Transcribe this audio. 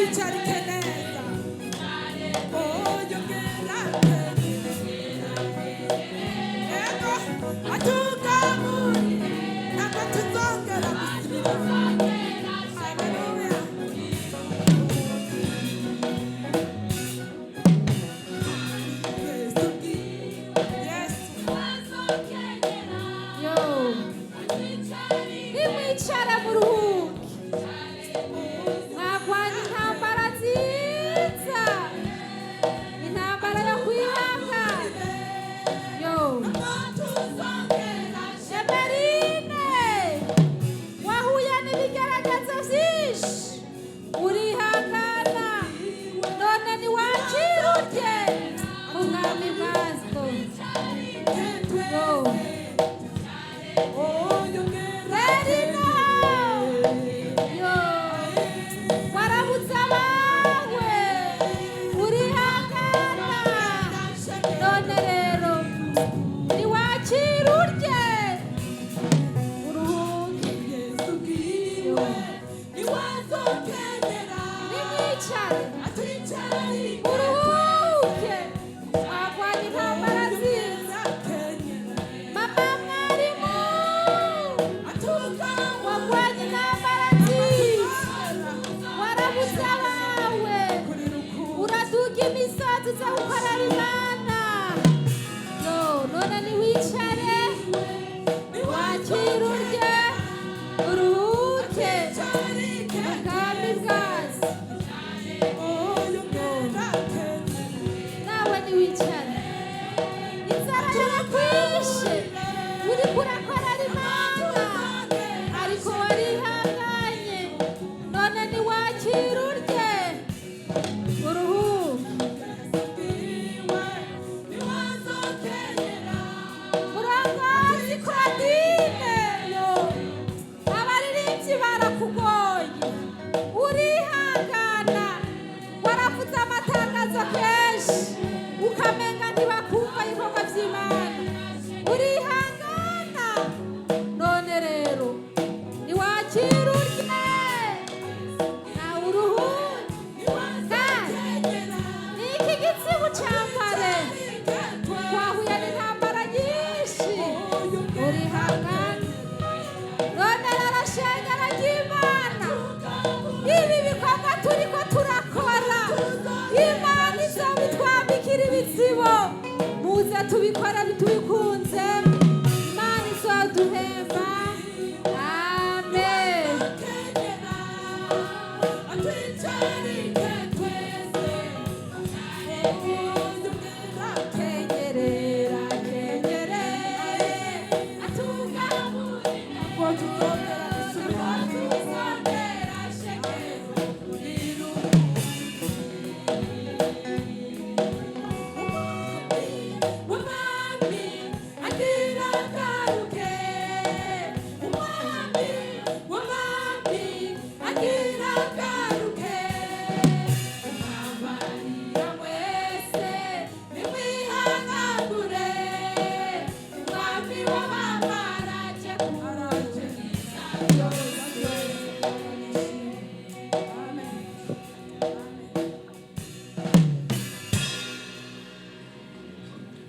twicarike neza. Oh, yongera yego atugamuri ntabwo tuzongera gusubira. Haleluya. Yesu Yo, nimwicara muruhuke, mwagwanye intambara nziza, intambara yo kwihangana. Yo, Emeline, wahuye n'ibigaragaza byinshi, urihangana, none niwakira urye mu bwami bwazo. Yo, Verina, yo, waramutse abawe, urihangana, none rero niwakira urye uruhuke. Nimwicare uruhuke, mwagwanye intambara nziza. Mama mwarimu, wagwanye intambara nziza, waramutse abawe, uraduga imisozi uza gukorera Imana. Yo, none niwicare, wakira urye uruhuke mu bwami bwazo. Nawe niwicare, inzara yarakwishe, uriko urakorera Imana, ariko warihanganye, none niwakira urye uruhuke. Murangazi Claudine, yo, abaririmbyi barakugoye, urihangana, waravuze amatangazo kenshi, ukamenga ntibakumva ibikorwa by'Imana, urihangana, none rero niwakira urye nawe uruhuke. Niki gitsibu cyambare, twahuye n'intambara nyinshi, urihangana, none rero shengero ry'Imana, ibi bikorwa turiko turakora, Imana izobitwambikira ibitsibo, muze tubikore